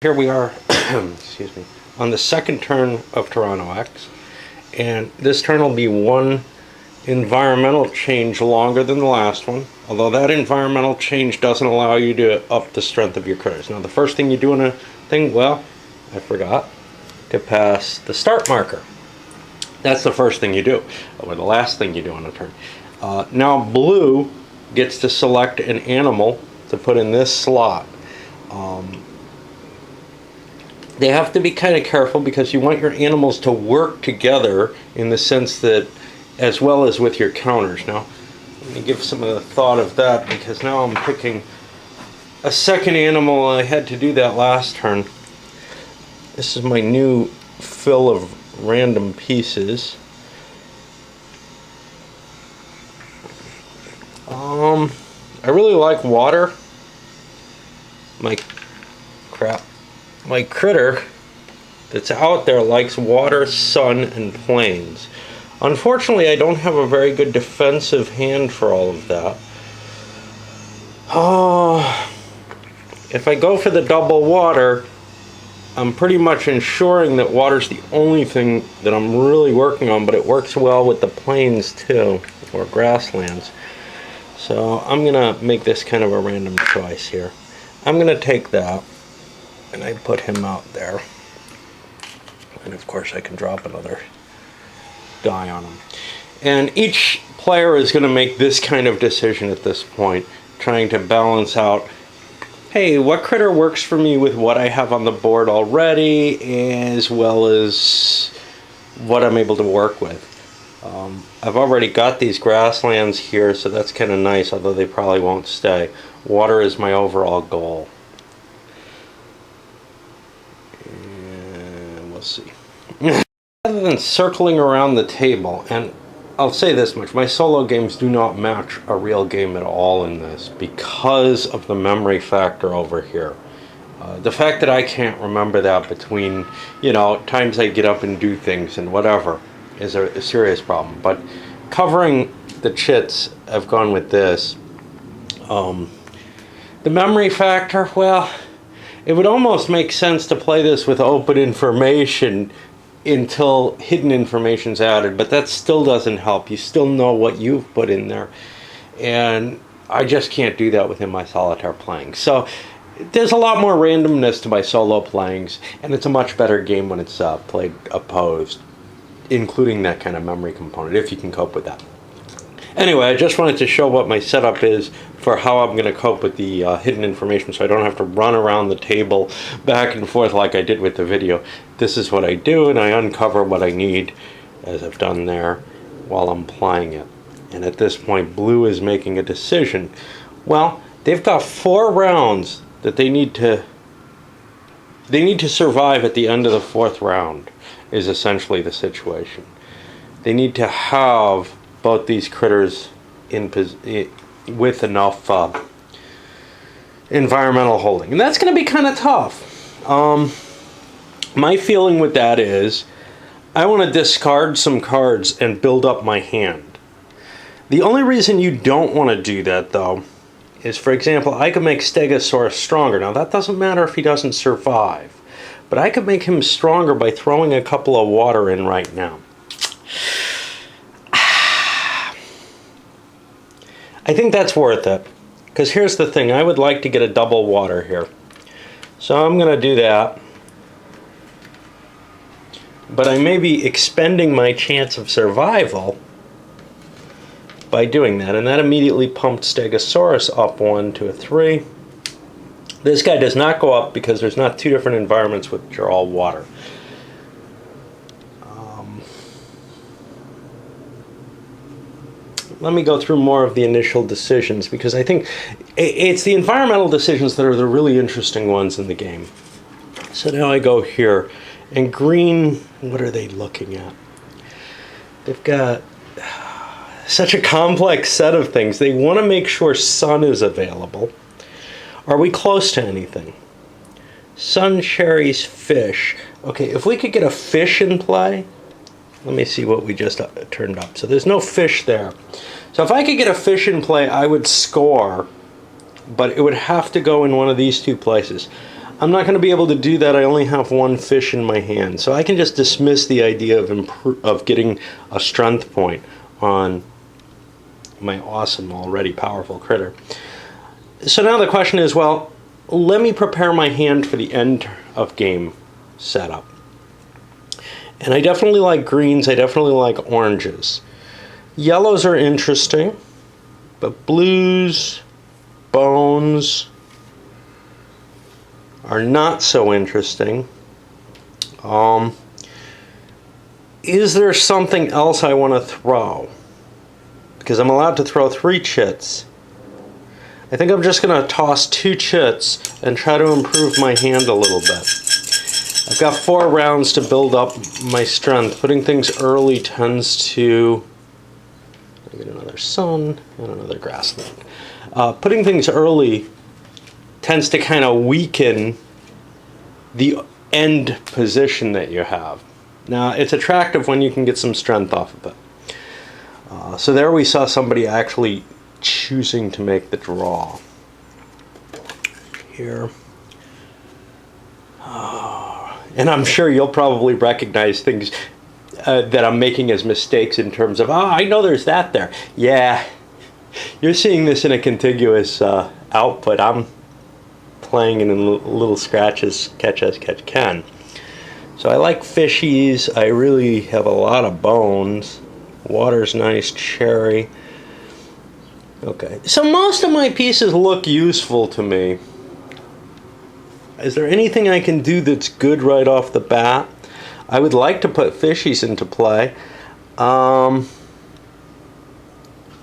Here we are, excuse me, on the second turn of Tyranno Ex, and this turn will be one environmental change longer than the last one, although that environmental change doesn't allow you to up the strength of your critters. Now the first thing you do in a thing, well, I forgot to pass the start marker. That's the first thing you do, or the last thing you do on a turn. Now blue gets to select an animal to put in this slot. They have to be kind of careful because you want your animals to work together in the sense that, as well as with your counters. Now, let me give some of the thought of that because now I'm picking a second animal. I had to do that last turn. This is my new fill of random pieces. I really like water. My critter that's out there likes water, sun, and plains. Unfortunately, I don't have a very good defensive hand for all of that. If I go for the double water, I'm pretty much ensuring that water's the only thing that I'm really working on, but it works well with the plains too, or grasslands. So I'm gonna make this kind of a random choice here. I'm gonna take that, and I put him out there. And of course I can drop another die on him. And each player is going to make this kind of decision at this point, trying to balance out, hey, what critter works for me with what I have on the board already, as well as what I'm able to work with. I've already got these grasslands here, so that's kind of nice, although they probably won't stay. Water is my overall goal. See. Rather than circling around the table, and I'll say this much, my solo games do not match a real game at all in this because of the memory factor over here. The fact that I can't remember that between, times I get up and do things and whatever is a serious problem. But covering the chits, I've gone with this. The memory factor, well, it would almost make sense to play this with open information until hidden information's added, but that still doesn't help. You still know what you've put in there, and I just can't do that within my solitaire playing. So there's a lot more randomness to my solo playings, and it's a much better game when it's played opposed, including that kind of memory component, if you can cope with that. Anyway, I just wanted to show what my setup is for how I'm going to cope with the hidden information, so I don't have to run around the table back and forth like I did with the video. This is what I do, and I uncover what I need, as I've done there, while I'm playing it. And at this point, blue is making a decision. Well, they've got 4 rounds that they need to survive at the end of the 4th round, is essentially the situation. They need to have both these critters with enough environmental holding, and that's going to be kind of tough. My feeling with that is I want to discard some cards and build up my hand. The only reason you don't want to do that, though, is, for example, I could make Stegosaurus stronger. Now that doesn't matter if he doesn't survive, but I could make him stronger by throwing a couple of water in right now. I think that's worth it, because here's the thing, I would like to get a double water here. So I'm going to do that, but I may be expending my chance of survival by doing that, and that immediately pumped Stegosaurus up 1 to a 3. This guy does not go up because there's not 2 different environments which are all water. Let me go through more of the initial decisions, because I think it's the environmental decisions that are the really interesting ones in the game. So now I go here, and green, what are they looking at? They've got such a complex set of things. They want to make sure sun is available. Are we close to anything? Sun, cherries, fish. Okay, if we could get a fish in play, let me see what we just turned up. So there's no fish there. So if I could get a fish in play, I would score, but it would have to go in one of these 2 places. I'm not going to be able to do that. I only have one fish in my hand. So I can just dismiss the idea of getting a strength point on my awesome, already powerful critter. So now the question is, well, let me prepare my hand for the end of game setup. And I definitely like greens. I definitely like oranges. Yellows are interesting, but blues, bones are not so interesting. Is there something else I want to throw? Because I'm allowed to throw 3 chits. I think I'm just going to toss 2 chits and try to improve my hand a little bit. I've got 4 rounds to build up my strength. Putting things early tends to... I get another sun and another grassland. Putting things early tends to kind of weaken the end position that you have. Now, it's attractive when you can get some strength off of it. So there we saw somebody actually choosing to make the draw. Here. And I'm sure you'll probably recognize things that I'm making as mistakes in terms of, I know there's that there. Yeah, you're seeing this in a contiguous output. I'm playing in little scratches, catch as catch can. So I like fishies. I really have a lot of bones. Water's nice, cherry. Okay, so most of my pieces look useful to me. Is there anything I can do that's good right off the bat? I would like to put fishies into play.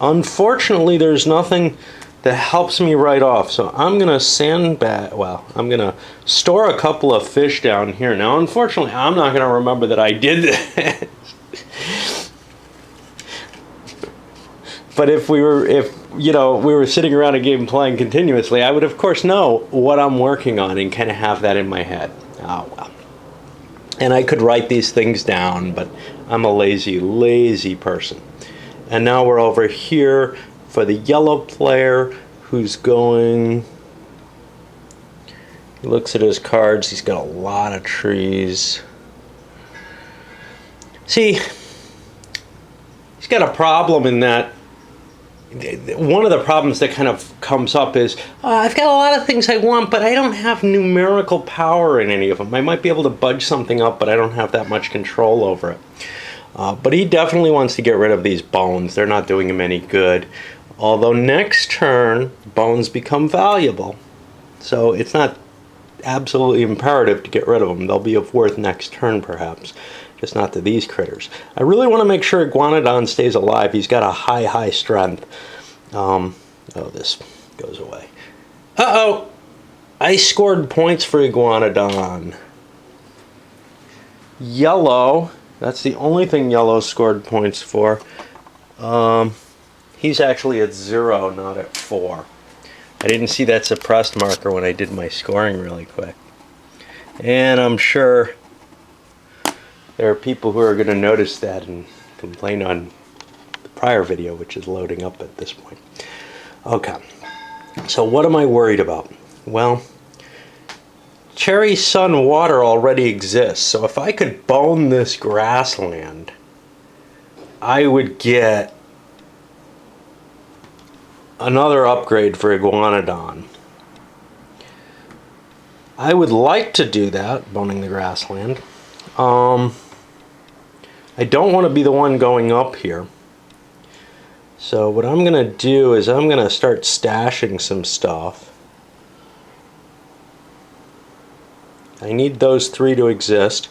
Unfortunately, there's nothing that helps me right off. So I'm going to sandbag, well, I'm going to store a couple of fish down here. Now, unfortunately, I'm not going to remember that I did this. But if we were sitting around a game playing continuously, I would of course know what I'm working on and kind of have that in my head. Oh well. And I could write these things down, but I'm a lazy person. And now we're over here for the yellow player who's going. He looks at his cards. He's got a lot of trees. See, he's got a problem in that. One of the problems that kind of comes up is, I've got a lot of things I want, but I don't have numerical power in any of them. I might be able to budge something up, but I don't have that much control over it. But he definitely wants to get rid of these bones. They're not doing him any good. Although next turn, bones become valuable. So it's not absolutely imperative to get rid of them. They'll be of worth next turn, perhaps. Just not to these critters. I really want to make sure Iguanodon stays alive. He's got a high strength. Oh, this goes away. Uh-oh! I scored points for Iguanodon. Yellow. That's the only thing yellow scored points for. He's actually at 0, not at 4. I didn't see that suppressed marker when I did my scoring really quick. And I'm sure there are people who are going to notice that and complain on the prior video, which is loading up at this point. Okay, so what am I worried about? Well, cherry, sun, water already exists. So if I could bone this grassland, I would get another upgrade for Iguanodon. I would like to do that, boning the grassland. I don't want to be the one going up here. So what I'm going to do is I'm going to start stashing some stuff. I need those 3 to exist.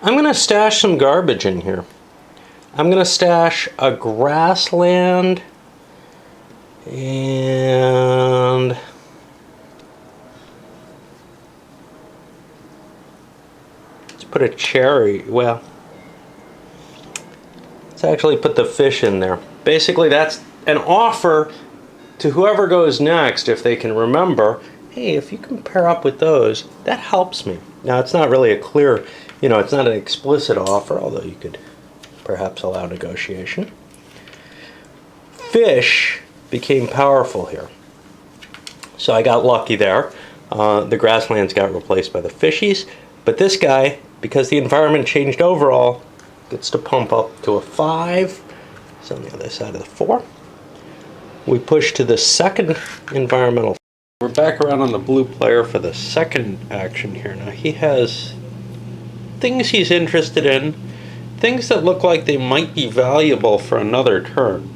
I'm going to stash some garbage in here. I'm going to stash a grassland and let's put a cherry. Well, let's actually put the fish in there. Basically, that's an offer to whoever goes next, if they can remember, hey, if you can pair up with those, that helps me. Now, it's not really a clear, it's not an explicit offer, although you could perhaps allow negotiation. Fish became powerful here. So I got lucky there. The grasslands got replaced by the fishies, but this guy, because the environment changed overall, gets to pump up to a 5. It's on the other side of the 4. We push to the second environmental. We're back around on the blue player for the second action here. Now he has things he's interested in, things that look like they might be valuable for another turn.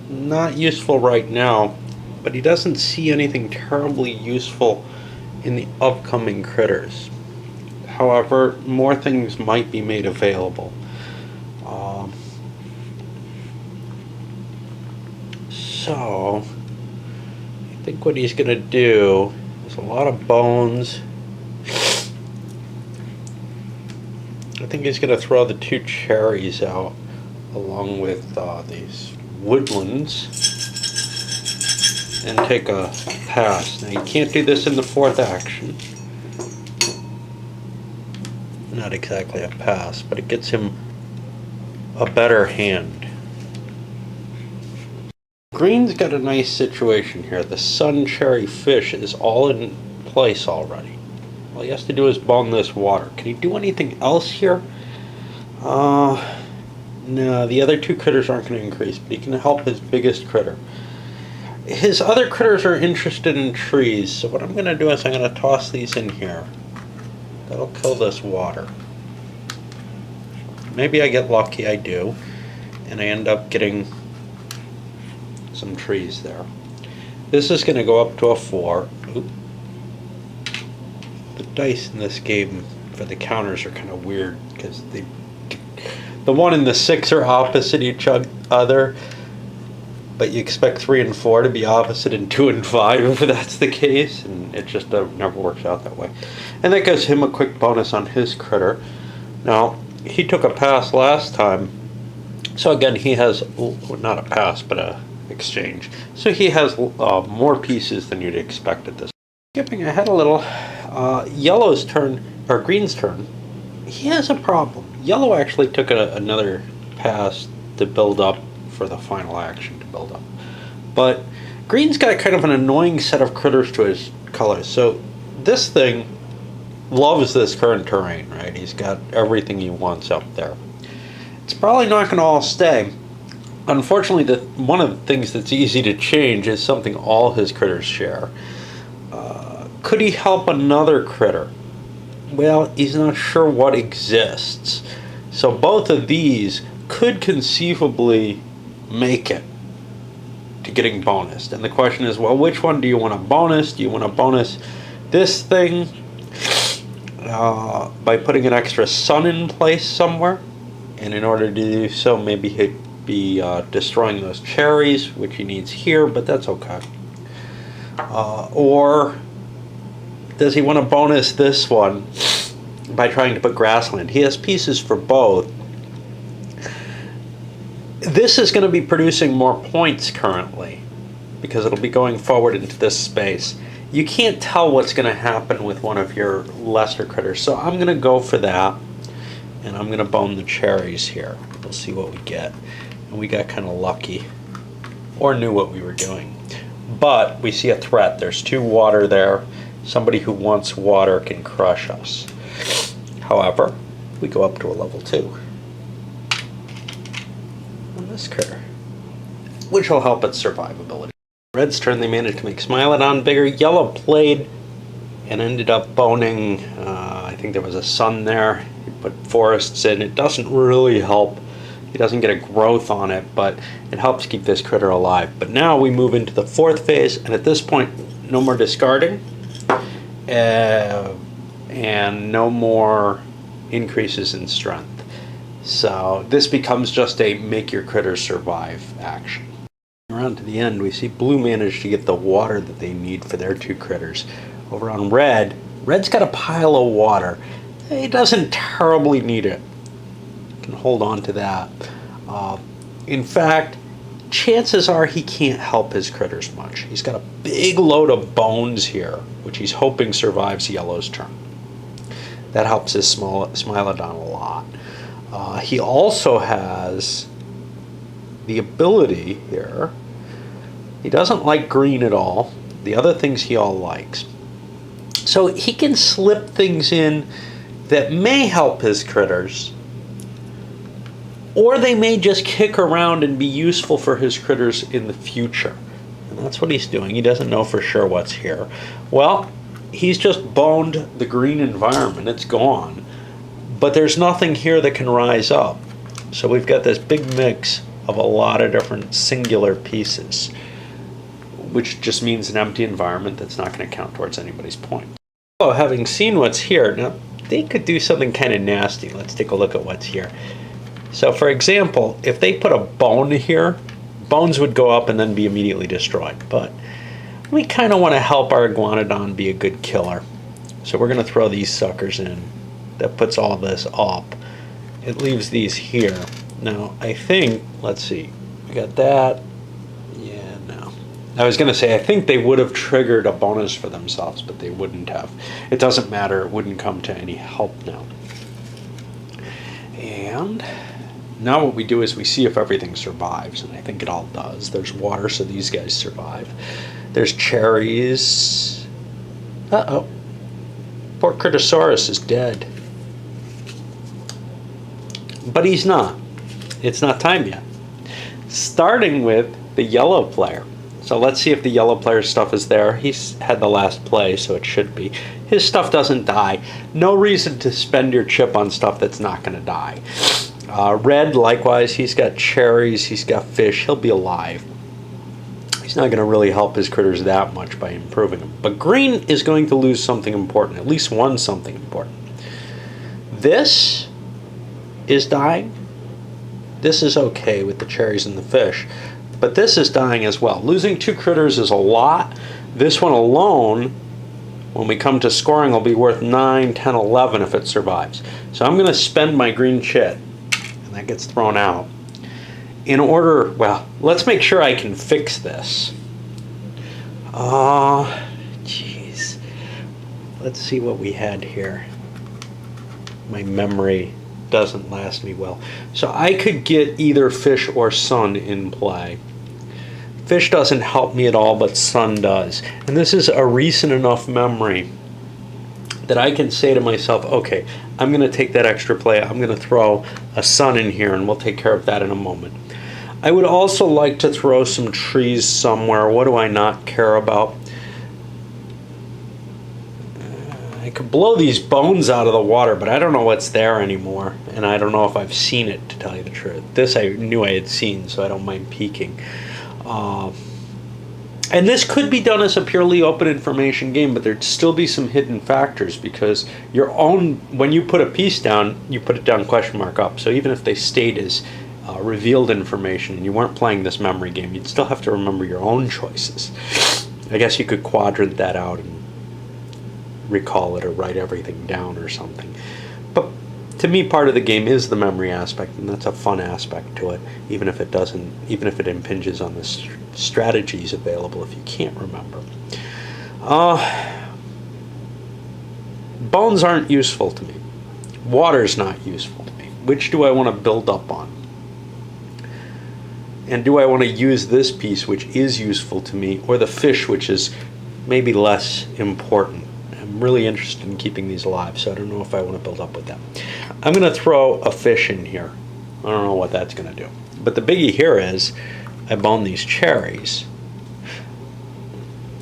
Not useful right now, but he doesn't see anything terribly useful in the upcoming critters. However, more things might be made available. So, I think what he's going to do is a lot of bones. I think he's going to throw the 2 cherries out along with these woodlands and take a pass. Now you can't do this in the 4th action. Not exactly a pass, but it gets him a better hand. Green's got a nice situation here. The sun cherry fish is all in place already. All he has to do is bone this water. Can he do anything else here? No, the other 2 critters aren't going to increase, but he can help his biggest critter. His other critters are interested in trees, so what I'm going to do is I'm going to toss these in here. That'll kill this water. Maybe I get lucky, I do, and I end up getting some trees there. This is going to go up to a 4. Oop. The dice in this game for the counters are kind of weird because the 1 and the 6 are opposite each other, but you expect 3 and 4 to be opposite in 2 and 5 if that's the case, and it just never works out that way. And that gives him a quick bonus on his critter. Now, he took a pass last time, so again he has, not a pass, but a exchange. So he has more pieces than you'd expect at this. Skipping ahead a little, yellow's turn, or green's turn, he has a problem. Yellow actually took another pass to build up for the final action to build up. But green's got kind of an annoying set of critters to his colors. So this thing loves this current terrain, right? He's got everything he wants up there. It's probably not going to all stay. Unfortunately, one of the things that's easy to change is something all his critters share. Could he help another critter? Well, he's not sure what exists. So both of these could conceivably make it to getting bonused. And the question is, well, which one do you want to bonus? Do you want to bonus this thing by putting an extra sun in place somewhere? And in order to do so, maybe he'd be destroying those cherries, which he needs here, but that's okay. Or does he want to bonus this one by trying to put grassland? He has pieces for both. This is going to be producing more points currently because it'll be going forward into this space. You can't tell what's going to happen with one of your lesser critters, so I'm going to go for that, and I'm going to bone the cherries here. We'll see what we get. And we got kind of lucky, or knew what we were doing. But we see a threat. There's 2 water there. Somebody who wants water can crush us. However, we go up to a level 2 on this critter, which will help its survivability. Red's turn, they managed to make Smilodon bigger. Yellow played and ended up boning, I think there was a sun there. He put forests in. It doesn't really help. He doesn't get a growth on it, but it helps keep this critter alive. But now we move into the 4th phase, and at this point, no more discarding, and no more increases in strength. So this becomes just a make your critters survive action. Around to the end, we see blue managed to get the water that they need for their 2 critters. Over on red, red's got a pile of water. He doesn't terribly need it. Can hold on to that. In fact, chances are he can't help his critters much. He's got a big load of bones here, which he's hoping survives yellow's turn. That helps his Smilodon a lot. He also has the ability here. He doesn't like green at all. The other things he all likes. So he can slip things in that may help his critters, or they may just kick around and be useful for his critters in the future. And that's what he's doing. He doesn't know for sure what's here. Well, he's just boned the green environment. It's gone. But there's nothing here that can rise up. So we've got this big mix of a lot of different singular pieces, which just means an empty environment that's not going to count towards anybody's point. So having seen what's here, now they could do something kind of nasty. Let's take a look at what's here. So for example, if they put a bone here, bones would go up and then be immediately destroyed. But we kind of want to help our iguanodon be a good killer. So we're going to throw these suckers in. That puts all this up. It leaves these here. Now I think, let's see, we got that. Yeah, no. I was going to say, I think they would have triggered a bonus for themselves, but they wouldn't have. It doesn't matter. It wouldn't come to any help now. And now what we do is we see if everything survives, and I think it all does. There's water, so these guys survive. There's cherries. Uh-oh. Poor Critosaurus is dead. But he's not. It's not time yet. Starting with the yellow player. So let's see if the yellow player's stuff is there. He's had the last play, so it should be. His stuff doesn't die. No reason to spend your chip on stuff that's not going to die. Red, likewise, he's got cherries, he's got fish. He'll be alive. He's not going to really help his critters that much by improving them. But green is going to lose something important, at least one something important. This is dying. This is okay with the cherries and the fish. But this is dying as well. Losing 2 critters is a lot. This one alone, when we come to scoring, will be worth 9, 10, 11 if it survives. So I'm going to spend my green chit, and that gets thrown out. In order, well, let's make sure I can fix this. Oh, jeez. Let's see what we had here. My memory doesn't last me well. So I could get either fish or sun in play. Fish doesn't help me at all, but sun does. And this is a recent enough memory that I can say to myself, okay, I'm going to take that extra play. I'm going to throw a sun in here, and we'll take care of that in a moment. I would also like to throw some trees somewhere. What do I not care about? I could blow these bones out of the water, but I don't know what's there anymore, and I don't know if I've seen it, to tell you the truth. This I knew I had seen, so I don't mind peeking. And this could be done as a purely open information game, but there'd still be some hidden factors, because your own, when you put a piece down, you put it down question mark up. So even if they stayed as revealed information and you weren't playing this memory game, you'd still have to remember your own choices. I guess you could quadrant that out and recall it or write everything down or something. But to me, part of the game is the memory aspect, and that's a fun aspect to it, even if it impinges on the strategies available if you can't remember. Bones aren't useful to me. Water's not useful to me. Which do I want to build up on? And do I want to use this piece, which is useful to me, or the fish, which is maybe less important? I'm really interested in keeping these alive, so I don't know if I want to build up with them. I'm going to throw a fish in here. I don't know what that's going to do. But the biggie here is I bone these cherries.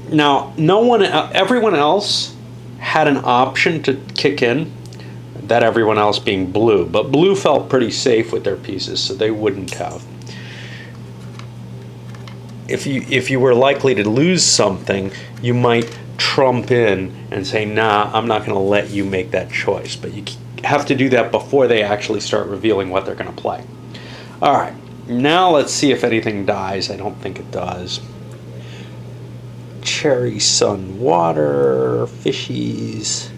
Now, everyone else had an option to kick in, that everyone else being blue. But blue felt pretty safe with their pieces, so they wouldn't have. If you were likely to lose something, you might trump in and say, nah, I'm not going to let you make that choice. But you have to do that before they actually start revealing what they're going to play. All right, now let's see if anything dies. I don't think it does. Cherry, sun, water, fishies.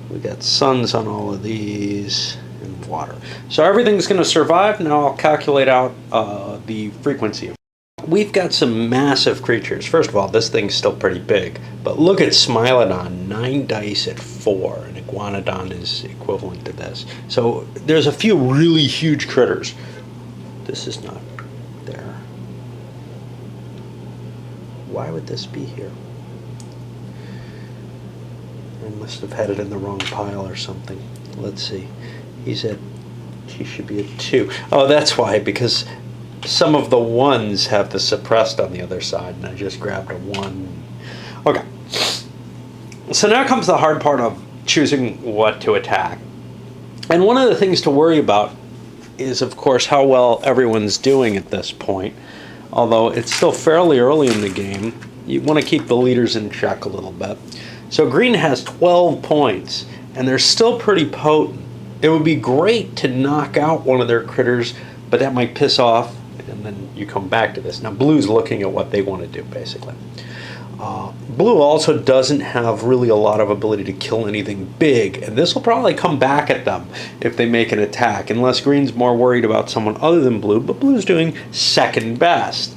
We got suns on all of these, and water. So everything's going to survive. Now I'll calculate out the frequency of. We've got some massive creatures. First of all, this thing's still pretty big, but look at Smilodon, 9 dice at 4, and Iguanodon is equivalent to this. So there's a few really huge critters. This is not there. Why would this be here? I must have had it in the wrong pile or something. Let's see. He should be at 2. Oh, that's why, because some of the 1s have the suppressed on the other side, and I just grabbed a 1. Okay. So now comes the hard part of choosing what to attack. And one of the things to worry about is, of course, how well everyone's doing at this point. Although it's still fairly early in the game, you want to keep the leaders in check a little bit. So green has 12 points, and they're still pretty potent. It would be great to knock out one of their critters, but that might piss off, and then you come back to this. Now blue's looking at what they want to do, basically. Blue also doesn't have really a lot of ability to kill anything big, and this will probably come back at them if they make an attack, unless green's more worried about someone other than blue, but blue's doing second best.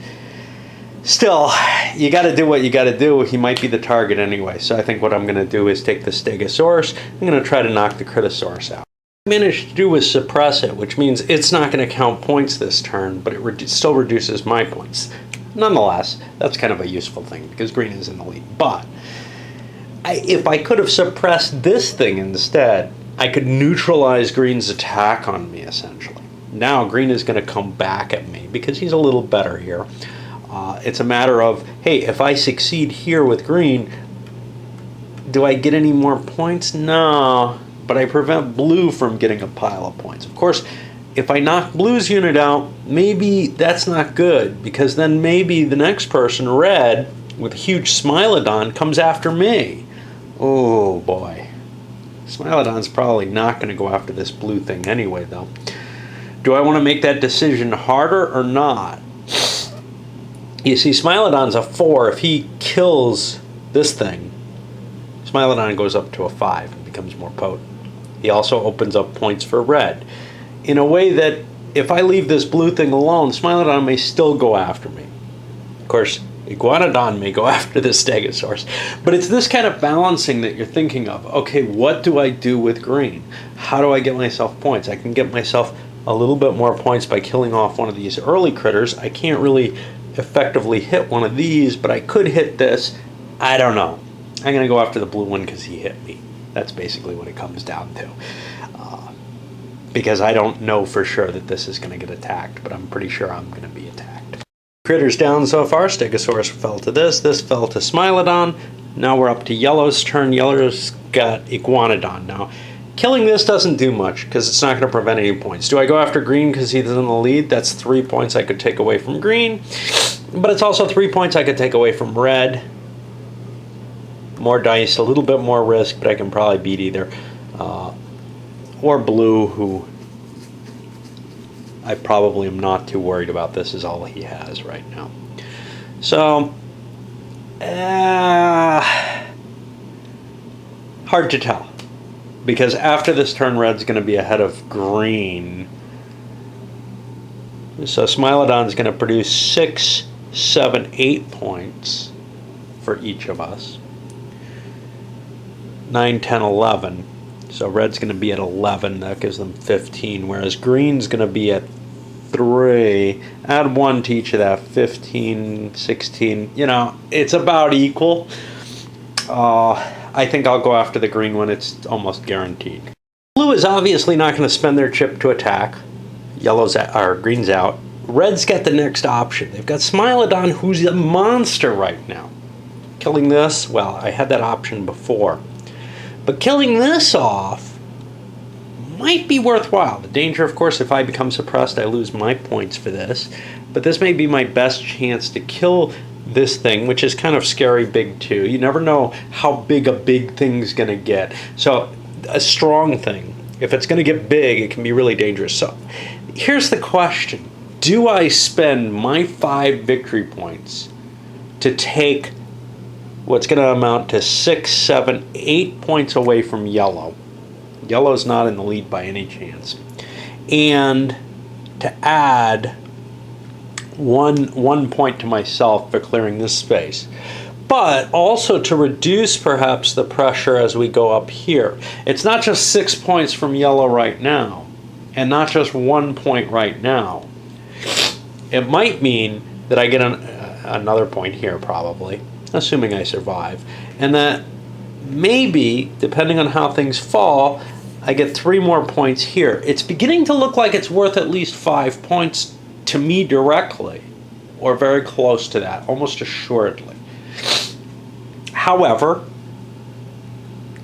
Still, you got to do what you got to do. He might be the target anyway, so I think what I'm going to do is take the Stegosaurus. I'm going to try to knock the Critosaurus out. What I managed to do was suppress it, which means it's not going to count points this turn, but it still reduces my points. Nonetheless, that's kind of a useful thing because green is in the lead. But if I could have suppressed this thing instead, I could neutralize green's attack on me, essentially. Now green is going to come back at me because he's a little better here. It's a matter of, hey, if I succeed here with green, do I get any more points? No, but I prevent blue from getting a pile of points. Of course, if I knock blue's unit out, maybe that's not good, because then maybe the next person, red, with a huge Smilodon, comes after me. Oh boy. Smilodon's probably not going to go after this blue thing anyway, though. Do I want to make that decision harder or not? You see, Smilodon's a 4. If he kills this thing, Smilodon goes up to a 5 and becomes more potent. He also opens up points for red, in a way that if I leave this blue thing alone, Smilodon may still go after me. Of course, Iguanodon may go after the Stegosaurus. But it's this kind of balancing that you're thinking of. Okay, what do I do with green? How do I get myself points? I can get myself a little bit more points by killing off one of these early critters. I can't really effectively hit one of these, but I could hit this. I don't know. I'm going to go after the blue one because he hit me. That's basically what it comes down to. Because I don't know for sure that this is going to get attacked, but I'm pretty sure I'm going to be attacked. Critters down so far. Stegosaurus fell to this fell to Smilodon. Now we're up to yellow's turn. Yellow's got Iguanodon. Now, killing this doesn't do much because it's not going to prevent any points. Do I go after green because he's in the lead? That's 3 points I could take away from green, but it's also 3 points I could take away from red. More dice, a little bit more risk, but I can probably beat either. Or blue, who I probably am not too worried about. This is all he has right now. So, hard to tell. Because after this turn, red's going to be ahead of green. So Smilodon's going to produce 6, 7, 8 points for each of us. 9, 10, 11. So red's going to be at 11. That gives them 15. Whereas green's going to be at 3. Add 1 to each of that. 15, 16. You know, it's about equal. I think I'll go after the green one. It's almost guaranteed. Blue is obviously not going to spend their chip to attack. Green's out. Red's got the next option. They've got Smilodon, who's a monster right now. Killing this, well, I had that option before. But killing this off might be worthwhile. The danger, of course, if I become suppressed, I lose my points for this. But this may be my best chance to kill this thing, which is kind of scary big too. You never know how big a big thing's going to get. So a strong thing, if it's going to get big, it can be really dangerous. So here's the question. Do I spend my 5 victory points to take what's going to amount to 6, 7, 8 points away from yellow? Yellow's not in the lead by any chance. And to add one point to myself for clearing this space, but also to reduce perhaps the pressure as we go up here. It's not just 6 points from yellow right now, and not just 1 point right now. It might mean that I get another point here probably, assuming I survive, and that maybe, depending on how things fall, I get 3 more points here. It's beginning to look like it's worth at least 5 points to me directly, or very close to that, almost assuredly. However,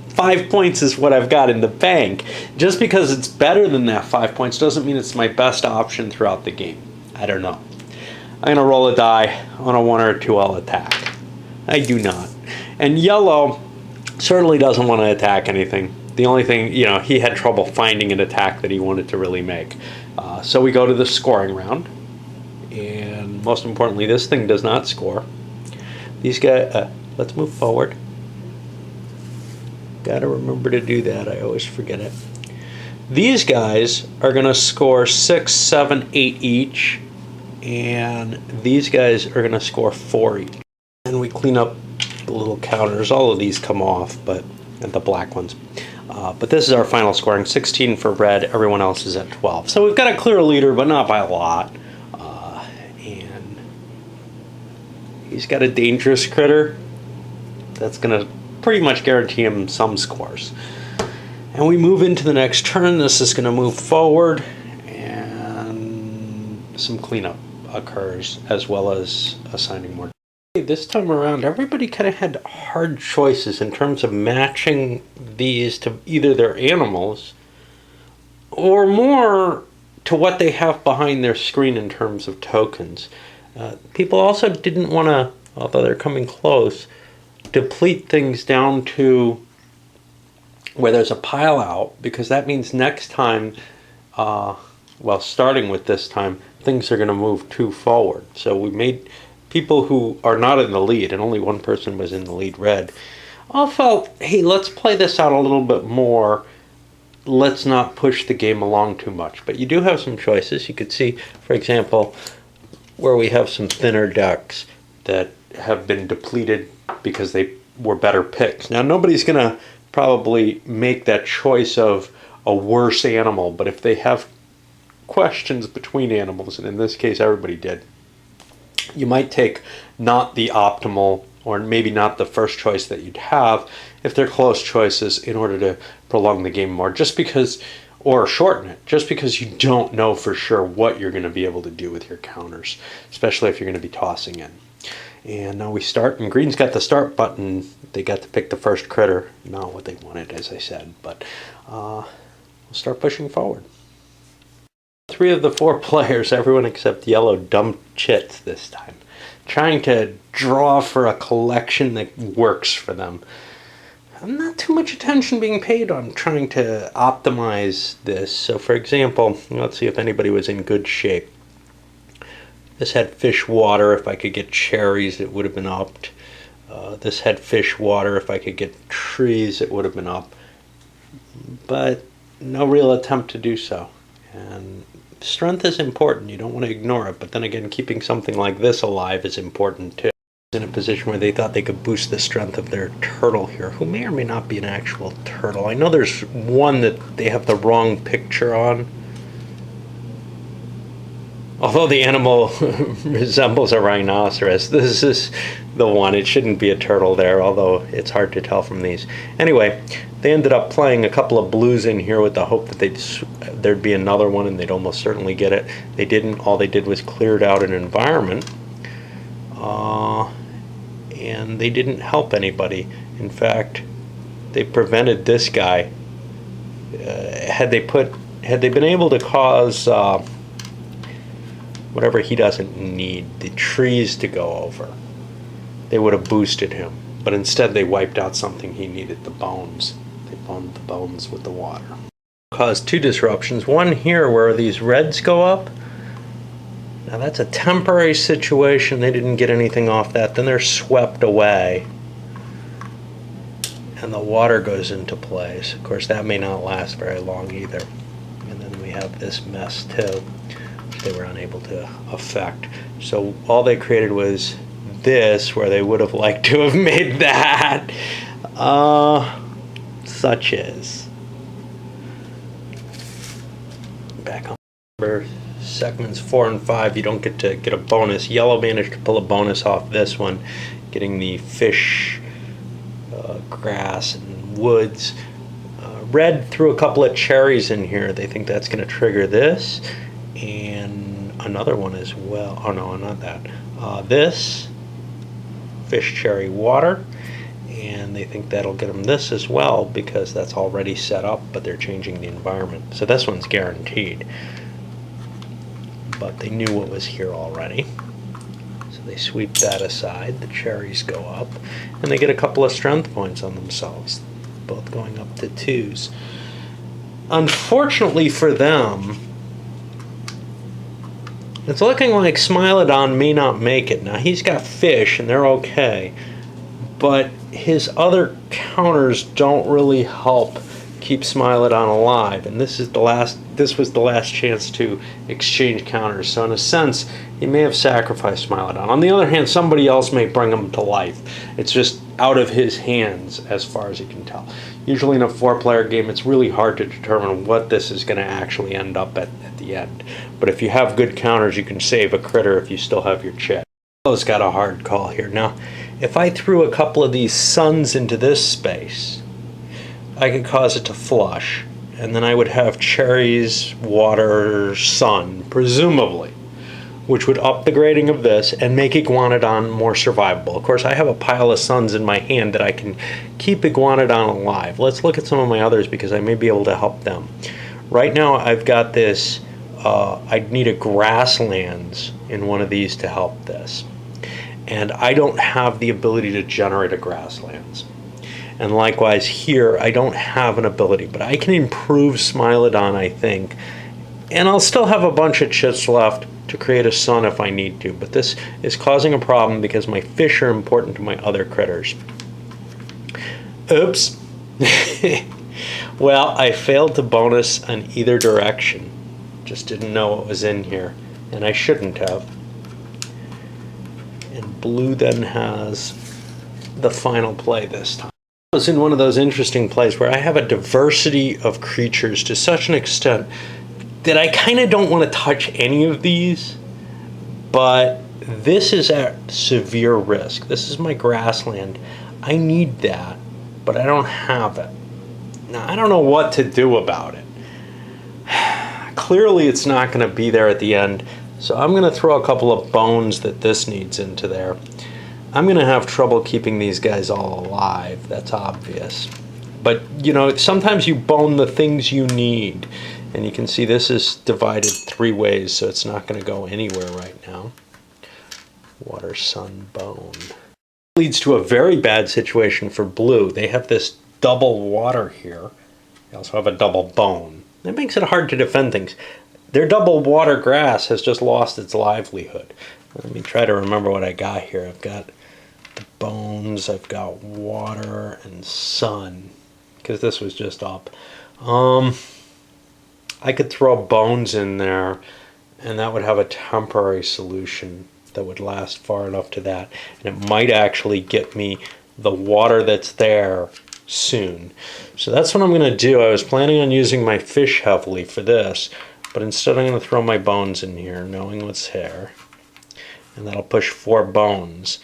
5 points is what I've got in the bank. Just because it's better than that 5 points doesn't mean it's my best option throughout the game. I don't know. I'm going to roll a die. On a 1 or a 2, I'll attack. I do not. And yellow certainly doesn't want to attack anything. The only thing, he had trouble finding an attack that he wanted to really make. So we go to the scoring round. And most importantly, this thing does not score. These guys, let's move forward. Gotta remember to do that. I always forget it. These guys are going to score 6, 7, 8 each. And these guys are going to score 4 each. And we clean up the little counters. All of these come off, but the black ones. But this is our final scoring. 16 for red. Everyone else is at 12. So we've got a clear leader, but not by a lot. And he's got a dangerous critter. That's going to pretty much guarantee him some scores. And we move into the next turn. This is going to move forward. And some cleanup occurs, as well as assigning more. This time around, everybody kind of had hard choices in terms of matching these to either their animals or more to what they have behind their screen in terms of tokens. People also didn't want to, although they're coming close, deplete things down to where there's a pile out, because that means next time, starting with this time, things are going to move too forward. So we made people who are not in the lead, and only one person was in the lead, red, all felt, hey, let's play this out a little bit more. Let's not push the game along too much. But you do have some choices. You could see, for example, where we have some thinner decks that have been depleted because they were better picks. Now, nobody's going to probably make that choice of a worse animal, but if they have questions between animals, and in this case everybody did, you might take not the optimal, or maybe not the first choice that you'd have if they're close choices, in order to prolong the game more, just because, or shorten it, just because you don't know for sure what you're going to be able to do with your counters, especially if you're going to be tossing in. And now we start, and green's got the start button. They got to pick the first critter, not what they wanted, as I said, but we'll start pushing forward. 3 of the 4 players, everyone except yellow, dumped chits this time, trying to draw for a collection that works for them. Not too much attention being paid on trying to optimize this. So for example, let's see if anybody was in good shape. This had fish water. If I could get cherries, it would have been upped. This had fish water. If I could get trees, it would have been up. But no real attempt to do so. And strength is important. You don't want to ignore it. But then again, keeping something like this alive is important too. In a position where they thought they could boost the strength of their turtle here, who may or may not be an actual turtle. I know there's one that they have the wrong picture on. Although the animal resembles a rhinoceros, this is the one. It shouldn't be a turtle there, although it's hard to tell from these. Anyway, they ended up playing a couple of blues in here with the hope that there'd be another one and they'd almost certainly get it. They didn't. All they did was cleared out an environment. And they didn't help anybody. In fact, they prevented this guy. Had they been able to cause whatever he doesn't need, the trees to go over, they would have boosted him. But instead they wiped out something he needed, the bones. They boned the bones with the water. Caused 2 disruptions. One here where these reds go up. Now that's a temporary situation. They didn't get anything off that. Then they're swept away. And the water goes into place. Of course, that may not last very long either. And then we have this mess too, which they were unable to affect. So all they created was this, where they would have liked to have made that. Such is. Back on number segments 4 and 5, you don't get to get a bonus. Yellow managed to pull a bonus off this one, getting the fish grass and woods. Red threw a couple of cherries in here. They think that's going to trigger this, and another one as well. Oh no, not that. This fish cherry water, and they think that'll get them this as well because that's already set up, but they're changing the environment. So this one's guaranteed. But they knew what was here already. So they sweep that aside. The cherries go up, and they get a couple of strength points on themselves, both going up to 2s. Unfortunately for them, it's looking like Smilodon may not make it. Now he's got fish and they're okay, but his other counters don't really help keep Smilodon alive, and this was the last chance to exchange counters. So in a sense, he may have sacrificed Smilodon. On the other hand, somebody else may bring him to life. It's just out of his hands as far as he can tell. Usually in a 4-player game, it's really hard to determine what this is going to actually end up at the end. But if you have good counters, you can save a critter if you still have your chit. It's got a hard call here. Now, if I threw a couple of these suns into this space, I could cause it to flush, and then I would have cherries, water, sun, presumably, which would up the grading of this and make Iguanodon more survivable. Of course, I have a pile of suns in my hand that I can keep Iguanodon alive. Let's look at some of my others because I may be able to help them. Right now, I've got this, I'd need a grasslands in one of these to help this. And I don't have the ability to generate a grasslands. And likewise here, I don't have an ability, but I can improve Smilodon, I think. And I'll still have a bunch of chits left to create a sun if I need to, but this is causing a problem because my fish are important to my other critters. Oops. Well, I failed to bonus on either direction. Just didn't know what was in here, and I shouldn't have. And blue then has the final play this time. I was in one of those interesting plays where I have a diversity of creatures to such an extent that I kind of don't want to touch any of these, but this is at severe risk. This is my grassland. I need that, but I don't have it. Now, I don't know what to do about it. Clearly, it's not going to be there at the end, so I'm going to throw a couple of bones that this needs into there. I'm going to have trouble keeping these guys all alive, that's obvious. But, you know, sometimes you bone the things you need. And you can see this is divided 3 ways, so it's not going to go anywhere right now. Water, sun, bone. Leads to a very bad situation for blue. They have this double water here. They also have a double bone. That makes it hard to defend things. Their double water grass has just lost its livelihood. Let me try to remember what I got here. I've got the bones, I've got water, and sun. Because this was just up. I could throw bones in there, and that would have a temporary solution that would last far enough to that. And it might actually get me the water that's there soon. So that's what I'm going to do. I was planning on using my fish heavily for this, but instead I'm going to throw my bones in here, knowing what's here. And that'll push 4 bones.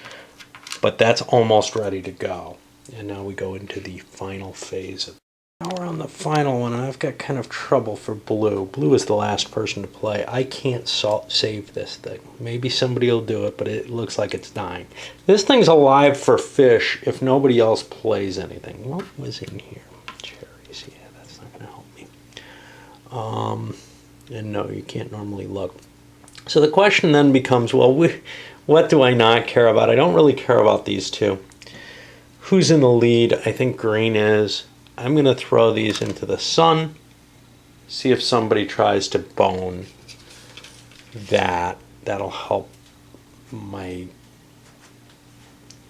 But that's almost ready to go. And now we go into the final phase of it. Now we're on the final one, and I've got kind of trouble for blue. Blue is the last person to play. I can't save this thing. Maybe somebody will do it, but it looks like it's dying. This thing's alive for fish if nobody else plays anything. What was in here? Cherries. Yeah, that's not going to help me. And no, you can't normally look. So the question then becomes, well, what do I not care about? I don't really care about these two. Who's in the lead? I think green is. I'm going to throw these into the sun, see if somebody tries to bone that. That'll help my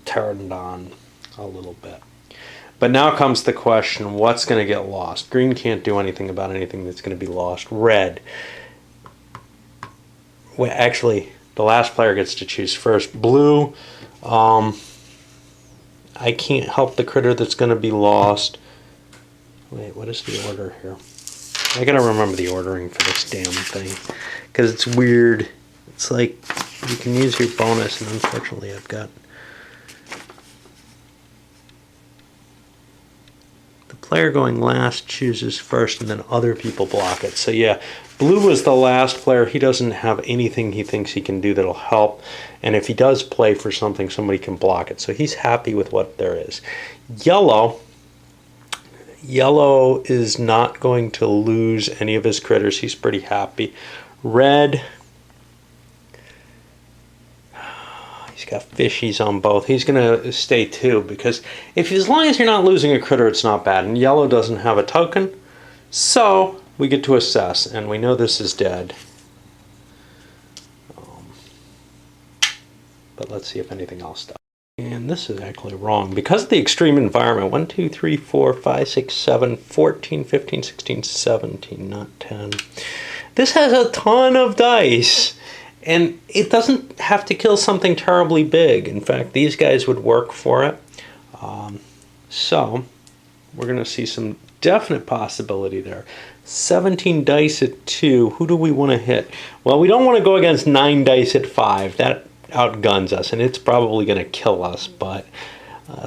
Tyranno a little bit. But now comes the question, what's going to get lost? Green can't do anything about anything that's going to be lost. Red. Well, actually, the last player gets to choose first. Blue, I can't help the critter that's going to be lost. Wait, what is the order here? I gotta remember the ordering for this damn thing, because it's weird. It's like you can use your bonus, and unfortunately I've got Player going last chooses first, and then other people block it. So yeah, blue was the last player. He doesn't have anything he thinks he can do that'll help. And if he does play for something, somebody can block it. So he's happy with what there is. Yellow is not going to lose any of his critters. He's pretty happy. Red, he's got fishies on both. He's going to stay too, because as long as you're not losing a critter, it's not bad. And yellow doesn't have a token, so we get to assess, and we know this is dead. But let's see if anything else does. And this is actually wrong. Because of the extreme environment, 1, 2, 3, 4, 5, 6, 7, 14, 15, 16, 17, not 10. This has a ton of dice. And it doesn't have to kill something terribly big. In fact, these guys would work for it. So we're going to see some definite possibility there. 17 dice at 2. Who do we want to hit? Well, we don't want to go against 9 dice at 5. That outguns us, and it's probably going to kill us, but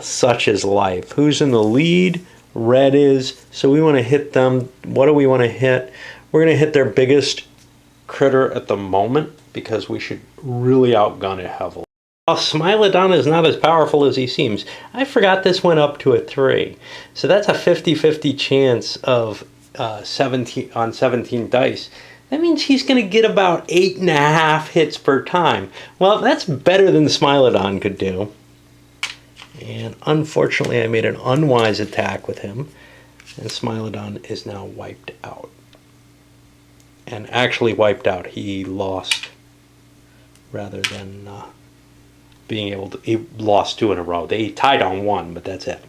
such is life. Who's in the lead? Red is. So we want to hit them. What do we want to hit? We're going to hit their biggest critter at the moment, because we should really outgun it heavily. Well, Smilodon is not as powerful as he seems. I forgot this went up to a 3. So that's a 50-50 chance of 17 on 17 dice. That means he's going to get about 8.5 hits per time. Well, that's better than Smilodon could do. And unfortunately, I made an unwise attack with him. And Smilodon is now wiped out. And actually wiped out. He lost rather than being able to. He lost 2 in a row. They tied on 1, but that's it.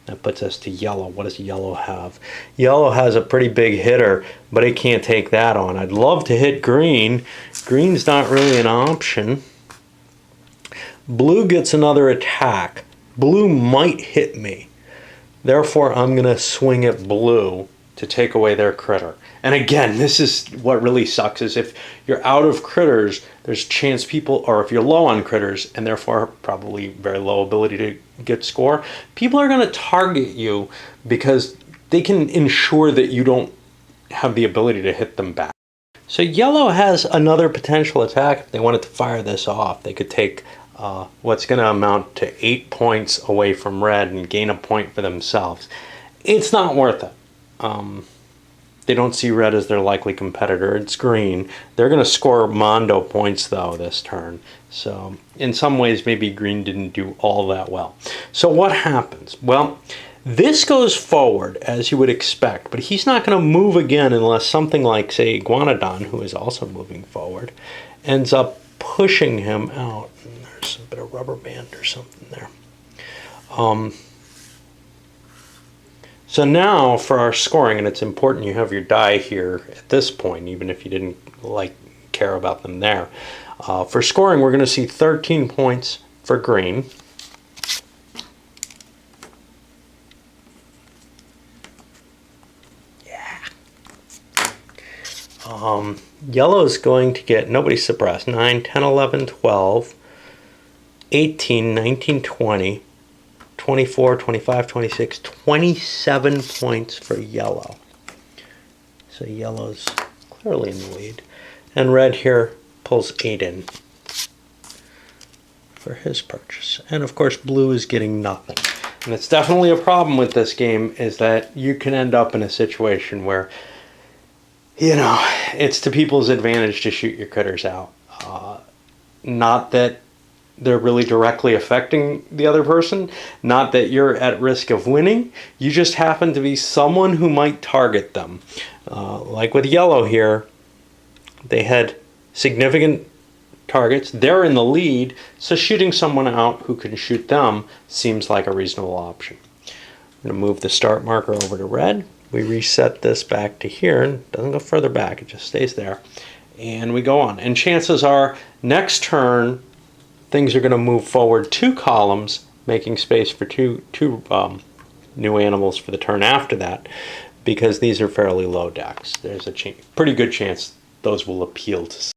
That puts us to yellow. What does yellow have? Yellow has a pretty big hitter, but it can't take that on. I'd love to hit green. Green's not really an option. Blue gets another attack. Blue might hit me. Therefore, I'm going to swing at blue to take away their critter. And again, this is what really sucks, is if you're out of critters, there's a chance people, or if you're low on critters, and therefore probably very low ability to get score, people are going to target you because they can ensure that you don't have the ability to hit them back. So yellow has another potential attack. If they wanted to fire this off, they could take what's going to amount to 8 points away from red and gain a point for themselves. It's not worth it. They don't see red as their likely competitor. It's green. They're going to score Mondo points, though, this turn. So in some ways, maybe green didn't do all that well. So what happens? Well, this goes forward, as you would expect, but he's not going to move again unless something like, say, Iguanodon, who is also moving forward, ends up pushing him out. And there's a bit of rubber band or something there. So now for our scoring, and it's important you have your die here at this point, even if you didn't care about them there. For scoring, we're going to see 13 points for green. Yeah. Yellow is going to get, nobody's surprised, 9, 10, 11, 12, 18, 19, 20. 24, 25, 26, 27 points for yellow. So yellow's clearly in the lead. And red here pulls 8 in for his purchase. And of course blue is getting nothing. And it's definitely a problem with this game, is that you can end up in a situation where, you know, it's to people's advantage to shoot your critters out. Not that they're really directly affecting the other person, not that you're at risk of winning. You just happen to be someone who might target them. Like with yellow here, they had significant targets. They're in the lead, so shooting someone out who can shoot them seems like a reasonable option. I'm going to move the start marker over to red. We reset this back to here, and it doesn't go further back, it just stays there. And we go on. And chances are, next turn, things are going to move forward 2 columns, making space for two new animals for the turn after that, because these are fairly low decks. There's a pretty good chance those will appeal to